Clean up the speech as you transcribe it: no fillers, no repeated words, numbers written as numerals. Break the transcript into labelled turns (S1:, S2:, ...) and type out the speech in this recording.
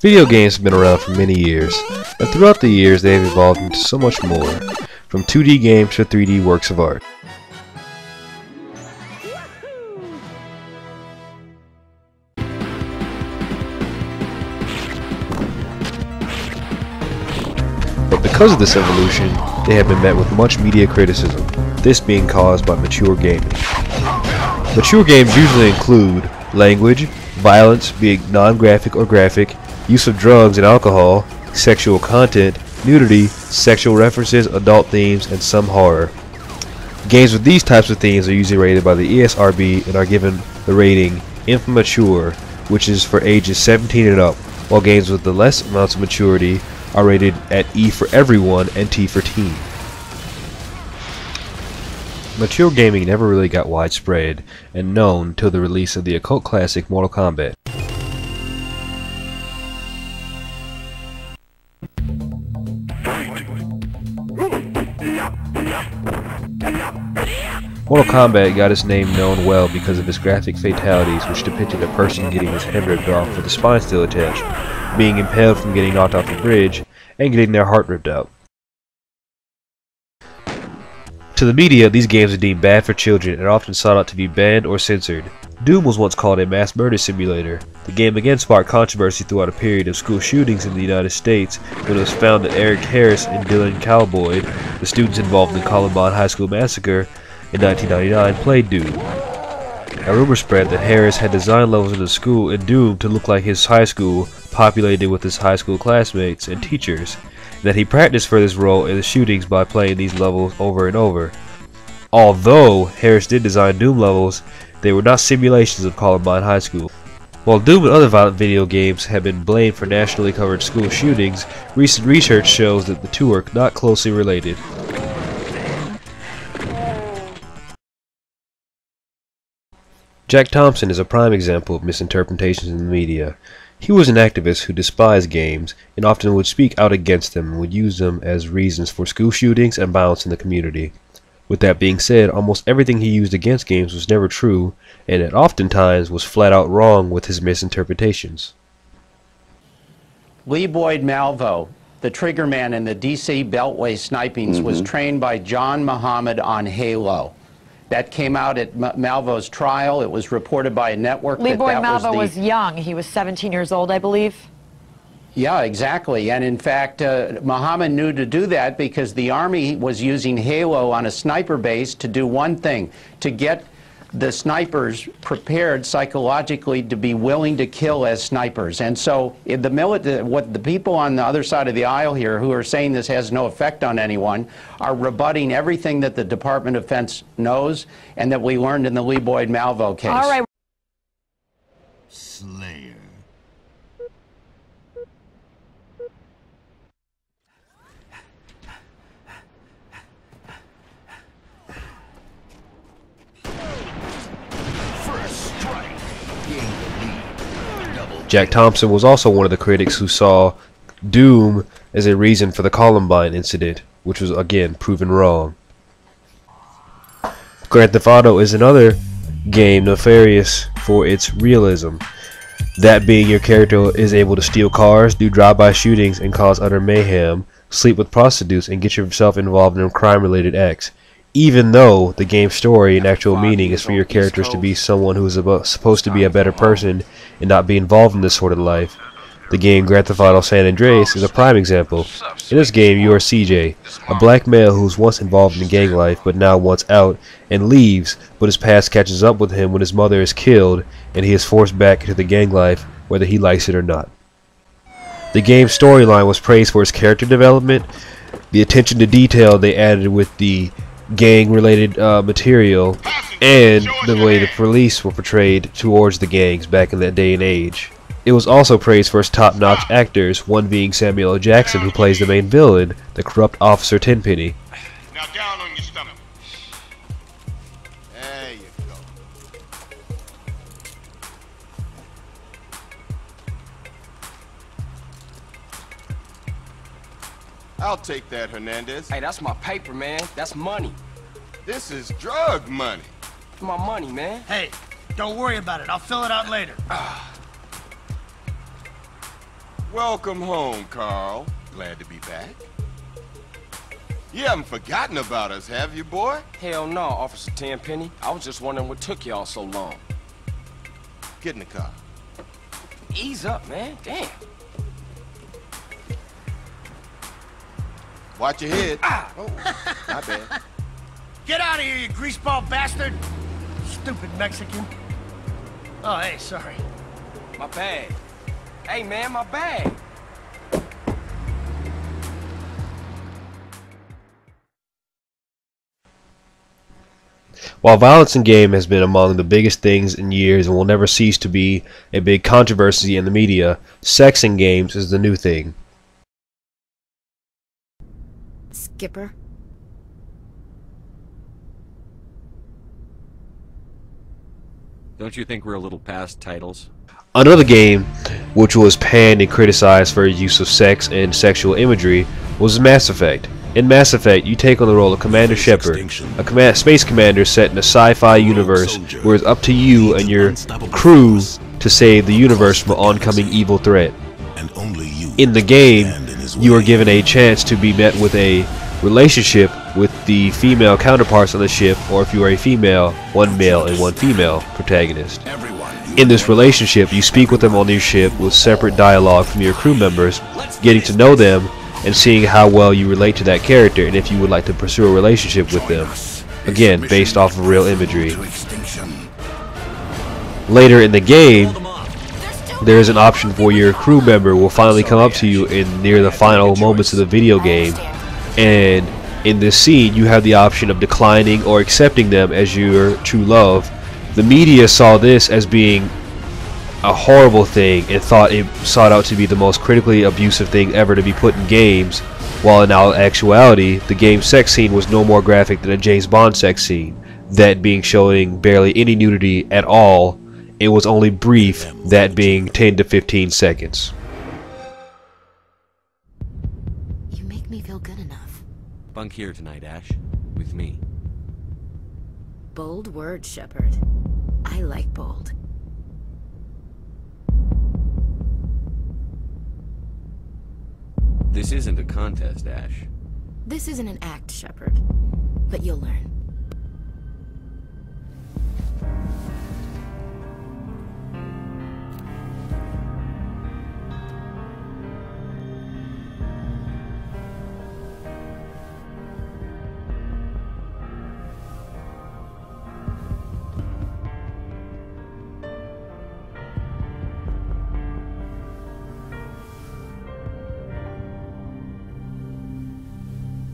S1: Video games have been around for many years, and throughout the years they have evolved into so much more, from 2D games to 3D works of art. But because of this evolution, they have been met with much media criticism, this being caused by mature gaming. Mature games usually include language, violence, being non-graphic or graphic, use of drugs and alcohol, sexual content, nudity, sexual references, adult themes, and some horror. Games with these types of themes are usually rated by the ESRB and are given the rating Immature, which is for ages 17 and up, while games with the less amounts of maturity are rated at E for everyone and T for teen. Mature gaming never really got widespread and known till the release of the occult classic Mortal Kombat. Mortal Kombat got its name known well because of its graphic fatalities, which depicted a person getting his head ripped off with the spine still attached, being impaled from getting knocked off the bridge, and getting their heart ripped out. To the media, these games are deemed bad for children and are often sought out to be banned or censored. Doom was once called a mass murder simulator. The game again sparked controversy throughout a period of school shootings in the United States when it was found that Eric Harris and Dylan Cowboy, the students involved in the Columbine High School massacre in 1999, played Doom. A rumor spread that Harris had designed levels in the school in Doom to look like his high school, populated with his high school classmates and teachers, and that he practiced for this role in the shootings by playing these levels over and over. Although Harris did design Doom levels, they were not simulations of Columbine High School. While Doom and other violent video games have been blamed for nationally covered school shootings, recent research shows that the two are not closely related. Jack Thompson is a prime example of misinterpretations in the media. He was an activist who despised games and often would speak out against them and would use them as reasons for school shootings and violence in the community. With that being said, almost everything he used against games was never true, and it oftentimes was flat out wrong with his misinterpretations.
S2: Lee Boyd Malvo, the trigger man in the DC Beltway snipings, was trained by John Muhammad on Halo. That came out at Malvo's trial. It was reported by a network.
S3: Lee Boyd Malvo was young. He was 17 years old, I believe.
S2: Yeah, exactly. And in fact, Muhammad knew to do that because the Army was using Halo on a sniper base to do one thing, to get the snipers prepared psychologically to be willing to kill as snipers. And so if what the people on the other side of the aisle here who are saying this has no effect on anyone are rebutting everything that the Department of Defense knows and that we learned in the Lee Boyd Malvo case.
S3: All right.
S4: Slayer.
S1: Jack Thompson was also one of the critics who saw Doom as a reason for the Columbine incident, which was again proven wrong. Grand Theft Auto is another game nefarious for its realism, that being your character is able to steal cars, do drive-by shootings, and cause utter mayhem, sleep with prostitutes, and get yourself involved in crime-related acts. Even though the game's story and actual meaning is for your characters to be someone who is supposed to be a better person and not be involved in this sort of life. The game Grand Theft Auto San Andreas is a prime example. In this game, you are CJ, a black male who was once involved in gang life but now wants out and leaves, but his past catches up with him when his mother is killed and he is forced back into the gang life whether he likes it or not. The game's storyline was praised for its character development, the attention to detail they added with the gang-related material, and the way the police were portrayed towards the gangs back in that day and age. It was also praised for its top-notch actors, one being Samuel L. Jackson, who plays the main villain, the corrupt Officer Tenpenny.
S4: Now down on your stomach. There you go. I'll take that, Hernandez.
S5: Hey, that's my paper, man. That's money.
S4: This is drug money.
S5: My money, man.
S6: Hey, don't worry about it. I'll fill it out later.
S4: Welcome home, Carl. Glad to be back. You haven't forgotten about us, have you, boy?
S5: Hell no, Officer Tenpenny. I was just wondering what took y'all so long.
S4: Get in the car.
S5: Ease up, man. Damn.
S4: Watch your head. Ah! Oh, not bad.
S6: Get out of here, you greaseball bastard! Stupid Mexican. Oh, hey, sorry.
S5: My bag. Hey, man, my bag.
S1: While violence in game has been among the biggest things in years and will never cease to be a big controversy in the media, sex in games is the new thing.
S7: Skipper?
S8: Don't you think we're a little past titles?
S1: Another game which was panned and criticized for its use of sex and sexual imagery was Mass Effect. In Mass Effect, you take on the role of Commander Shepard, a space commander set in a sci-fi universe where it's up to you and your crew to save the universe from an oncoming evil threat. In the game, you are given a chance to be met with a relationship with the female counterparts on the ship, or if you are a female, one male and one female protagonist. In this relationship, you speak with them on your ship with separate dialogue from your crew members, getting to know them and seeing how well you relate to that character and if you would like to pursue a relationship with them. Again, based off of real imagery. Later in the game, there is an option for your crew member will finally come up to you in near the final moments of the video game, and in this scene you have the option of declining or accepting them as your true love. The media saw this as being a horrible thing and thought it sought out to be the most critically abusive thing ever to be put in games, while in actuality the game's sex scene was no more graphic than a James Bond sex scene, that being showing barely any nudity at all. It was only brief, that being 10 to 15 seconds.
S7: You make me feel good enough.
S8: Bunk here tonight, Ash. With me.
S7: Bold word, Shepard. I like bold.
S8: This isn't a contest, Ash.
S7: This isn't an act, Shepard. But you'll learn.